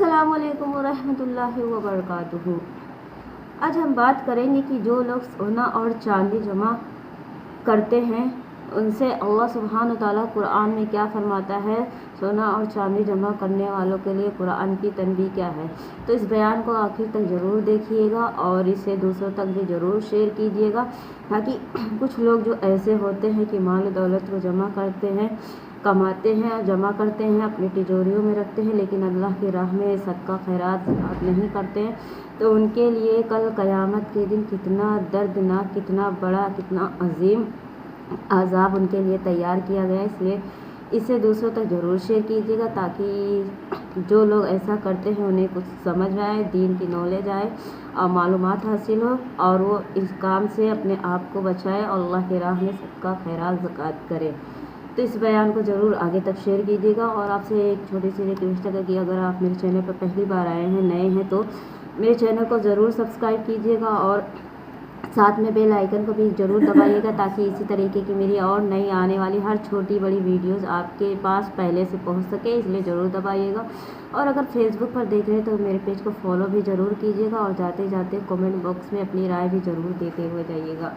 अस्सलामु अलैकुम वरहमतुल्लाहि वबरकातुहू। आज हम बात करेंगे कि जो लोग सोना और चांदी जमा करते हैं उनसे अल्लाह सुब्हान तआला कुरान में क्या फरमाता है। सोना और चांदी जमा करने वालों के लिए कुरान की तनबीह क्या है। तो इस बयान को आखिर तक ज़रूर देखिएगा और इसे दूसरों तक भी ज़रूर शेयर कीजिएगा, ताकि कुछ लोग जो ऐसे होते हैं कि माल दौलत को जमा करते हैं, कमाते हैं और जमा करते हैं, अपनी तिजोरियों में रखते हैं, लेकिन अल्लाह की राह में सदका खैरात ज़कात नहीं करते हैं, तो उनके लिए कल क़यामत के दिन कितना दर्दनाक, कितना बड़ा, कितना अजीम अज़ाब उनके लिए तैयार किया गया है। इसलिए इसे दूसरों तक ज़रूर शेयर कीजिएगा, ताकि जो लोग ऐसा करते हैं उन्हें कुछ समझ में आए, दीन की नॉलेज आए और मालूमात हासिल हो, और वो इस काम से अपने आप को बचाए और अल्लाह की राह में सदका खैरात ज़कात करे। तो इस बयान को ज़रूर आगे तक शेयर कीजिएगा। और आपसे एक छोटी सी रिक्वेस्ट है कि अगर आप मेरे चैनल पर पहली बार आए हैं, नए हैं, तो मेरे चैनल को ज़रूर सब्सक्राइब कीजिएगा और साथ में बेल आइकन को भी ज़रूर दबाइएगा, ताकि इसी तरीके की मेरी और नई आने वाली हर छोटी बड़ी वीडियोस आपके पास पहले से पहुंच सके, इसलिए ज़रूर दबाइएगा। और अगर फेसबुक पर देख रहे हैं तो मेरे पेज को फॉलो भी ज़रूर कीजिएगा और जाते जाते कमेंट बॉक्स में अपनी राय भी ज़रूर देते हुए जाइएगा।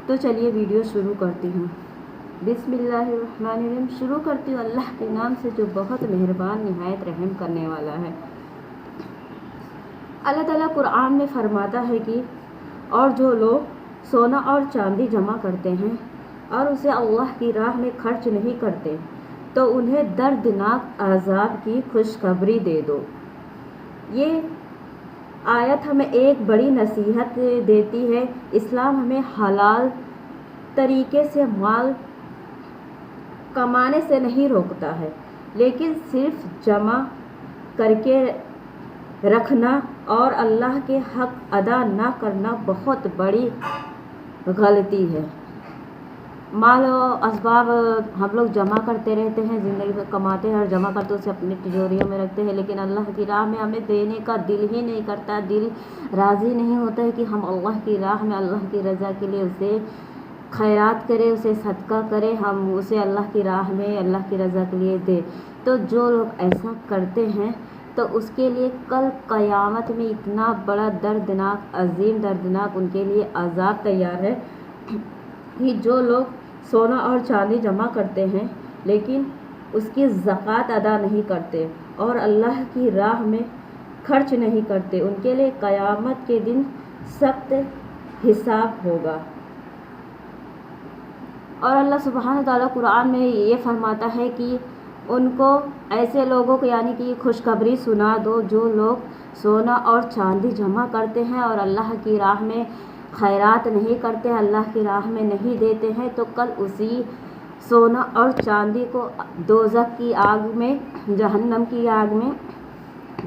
तो चलिए वीडियो शुरू करती हूँ। बिस्मिल्लाहिर्रहमानिर्रहीम। शुरू करती हूँ अल्लाह के नाम से जो बहुत मेहरबान निहायत रहम करने वाला है। अल्लाह ताला कुरान में फरमाता है कि और जो लोग सोना और चांदी जमा करते हैं और उसे अल्लाह की राह में खर्च नहीं करते, तो उन्हें दर्दनाक अज़ाब की खुशखबरी दे दो। ये आयत हमें एक बड़ी नसीहत देती है। इस्लाम हमें हलाल तरीके से माल कमाने से नहीं रोकता है, लेकिन सिर्फ जमा करके रखना और अल्लाह के हक अदा ना करना बहुत बड़ी गलती है। माल और असबाब हम लोग जमा करते रहते हैं, ज़िंदगी में कमाते हैं और जमा करते उसे अपनी तिजोरियों में रखते हैं, लेकिन अल्लाह की राह में हमें देने का दिल ही नहीं करता, दिल राज़ी नहीं होता है कि हम अल्लाह की राह में अल्लाह की रज़ा के लिए उसे खैरात करें, उसे सदका करें, हम उसे अल्लाह की राह में अल्लाह की रज़ा के लिए दें। तो जो लोग ऐसा करते हैं तो उसके लिए कल क़यामत में इतना बड़ा दर्दनाक, अजीम दर्दनाक उनके लिए अज़ाब तैयार है कि जो लोग सोना और चांदी जमा करते हैं लेकिन उसकी ज़कात अदा नहीं करते और अल्लाह की राह में खर्च नहीं करते, उनके लिए क़यामत के दिन सख्त हिसाब होगा। और अल्लाह सुब्हान तआला कुरान में ये फरमाता है कि उनको ऐसे लोगों को यानी कि खुशखबरी सुना दो जो लोग सोना और चांदी जमा करते हैं और अल्लाह की राह में खैरात नहीं करते, अल्लाह की राह में नहीं देते हैं, तो कल उसी सोना और चांदी को दोज़ख की आग में, जहन्नम की आग में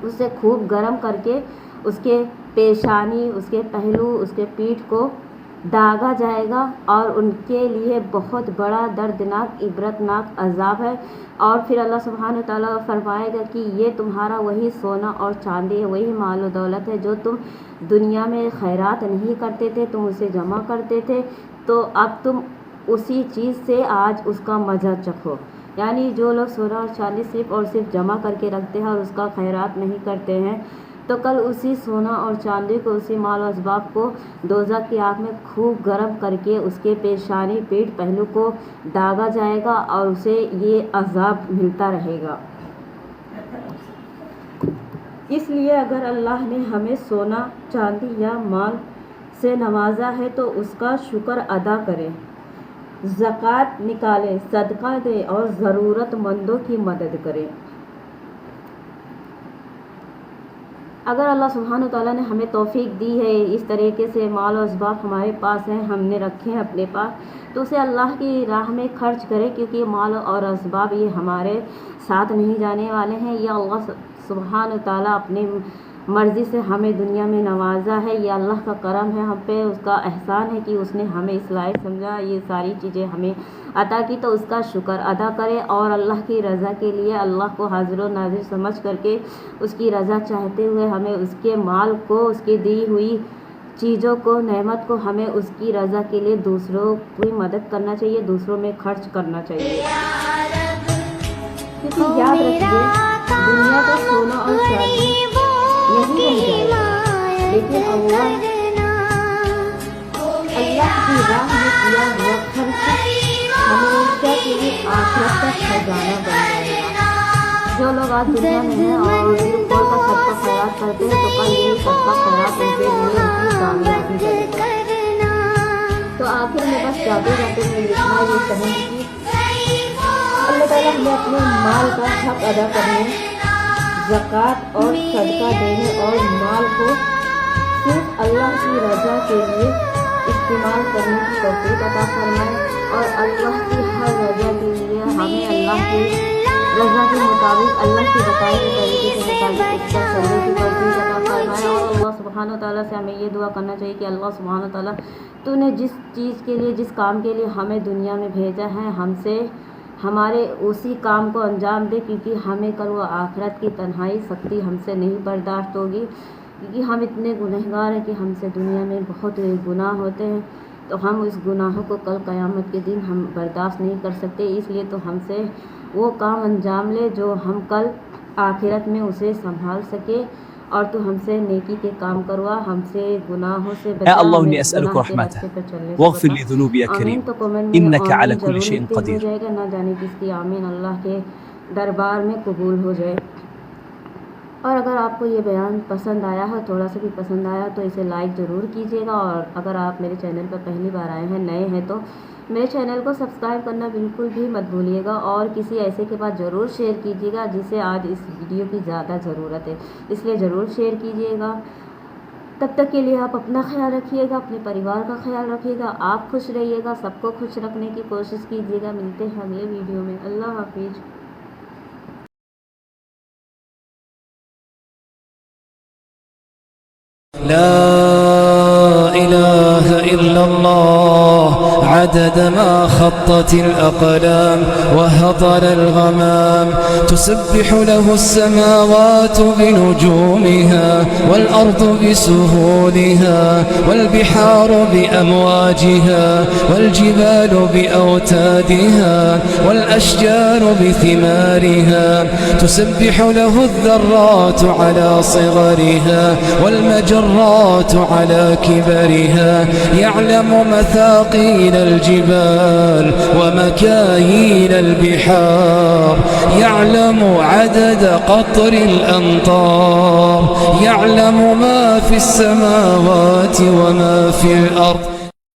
उसे खूब गर्म करके उसके पेशानी, उसके पहलू, उसके पीठ को दागा जाएगा और उनके लिए बहुत बड़ा दर्दनाक, इबरतनाक अज़ाब है। और फिर अल्लाह सुब्हान तआला फरमाएगा कि ये तुम्हारा वही सोना और चांदी है, वही माल और दौलत है जो तुम दुनिया में खैरात नहीं करते थे, तुम उसे जमा करते थे, तो अब तुम उसी चीज़ से आज उसका मज़ा चखो। यानी जो लोग सोना और चांदी सिर्फ़ और सिर्फ जमा करके रखते हैं और उसका खैरात नहीं करते हैं, तो कल उसी सोना और चांदी को, उसी माल और असबाब को दोज़ख की आग में खूब गर्म करके उसके पेशानी, पीठ, पहलू को दागा जाएगा और उसे ये अज़ाब मिलता रहेगा। इसलिए अगर अल्लाह ने हमें सोना, चांदी या माल से नवाजा है तो उसका शुक्र अदा करें, ज़कात निकालें, सदका दें और ज़रूरतमंदों की मदद करें। अगर अल्लाह सुब्हान तआला ने हमें तौफीक दी है, इस तरीके से माल और असबाब हमारे पास हैं, हमने रखे हैं अपने पास, तो उसे अल्लाह की राह में खर्च करें, क्योंकि माल और असबाब ये हमारे साथ नहीं जाने वाले हैं। ये अल्लाह सुब्हान तआला अपनी मर्ज़ी से हमें दुनिया में नवाजा है, ये अल्लाह का करम है हम पे, उसका एहसान है कि उसने हमें इस लायक समझा, ये सारी चीज़ें हमें अता की, तो उसका शुक्र अदा करें और अल्लाह की रज़ा के लिए अल्लाह को हाज़िर व नाज़िर समझ करके उसकी रज़ा चाहते हुए हमें उसके माल को, उसकी दी हुई चीज़ों को, नेमत को हमें उसकी रज़ा के लिए दूसरों की मदद करना चाहिए, दूसरों में खर्च करना चाहिए। क्योंकि याद रखिए दुनिया का सोना और चांदी لیکن اللہ کی راہ میں کیا ہوا خرچ ہمیشہ کے لیے آخرت کا خزانہ بن جائے گا۔ جو لوگ آج دنیا میں ہیں اور دل کھول کر صدقہ خیرات کرتے ہیں تو کل یہی صدقہ خیرات ان کے لیے ان کی کامیابی بنے گا۔ تو آخر میں بس جاتے جاتے میں لکھنا یہ کہوں گی کہ اللہ تعالیٰ ہمیں اپنے مال کا حق ادا کرنے، زکوٰۃ اور صدقہ دینے اور مال کو صرف اللہ کی رضا کے لیے استعمال کرنے کی توفیق عطا فرمائے، اور اللہ کی ہر رضا کے لیے ہمیں اللہ کی رضا کے مطابق اللہ کی بتائے ہوئے طریقے کے مطابق اس پر چلنے کی توفیق عطا فرمائے۔ اور اللہ سبحانہ تعالیٰ سے ہمیں یہ دعا کرنا چاہیے کہ اللہ سبحانہ تعالیٰ تو نے جس چیز کے لیے، جس کام کے لیے ہمیں دنیا میں بھیجا ہے، ہم سے ہمارے اسی کام کو انجام دے، کیونکہ ہمیں کل وہ آخرت کی تنہائی سختی ہم سے نہیں برداشت ہوگی، کیونکہ ہم اتنے گنہگار ہیں کہ ہم سے دنیا میں بہت گناہ ہوتے ہیں، تو ہم اس گناہوں کو کل قیامت کے دن ہم برداشت نہیں کر سکتے۔ اس لیے تو ہم سے وہ کام انجام لے جو ہم کل آخرت میں اسے سنبھال سکے، اور تو ہم سے نیکی کے کام کروا، ہم سے گناہوں سے بچا، يا الله إني أسألك رحمته واغفر لي ذنوبي يا كريم إنك على كل شيء قدير۔ ہو جائے گا، نہ جانے کس کی آمین اللہ کے دربار میں قبول ہو جائے۔ اور اگر آپ کو یہ بیان پسند آیا ہو، تھوڑا سا بھی پسند آیا تو اسے لائک ضرور کیجیے گا، اور اگر آپ میرے چینل پر پہلی بار آئے ہیں، نئے ہیں، تو میرے چینل کو سبسکرائب کرنا بالکل بھی مت بھولیے گا، اور کسی ایسے کے پاس ضرور شیئر کیجیے گا جسے آج اس ویڈیو کی زیادہ ضرورت ہے، اس لیے ضرور شیئر کیجیے گا۔ تب تک کے لیے آپ اپنا خیال رکھیے گا، اپنے پریوار کا خیال رکھیے گا، آپ خوش رہیے گا، سب کو خوش رکھنے کی کوشش کیجیے گا۔ ملتے ہیں اگلے ویڈیو میں، اللہ حافظ۔ لا إله إلا الله عدد ما خطت الأقلام وهطل الغمام، تسبح له السماوات بنجومها والأرض بسهولها والبحار بأمواجها والجبال بأوتادها والأشجار بثمارها، تسبح له الذرات على صغرها والمجرات على كبرها، يعلم مثاقيل الجبال ومكاييل البحار، يعلم عدد قطر الأمطار، يعلم ما في السماوات وما في الأرض.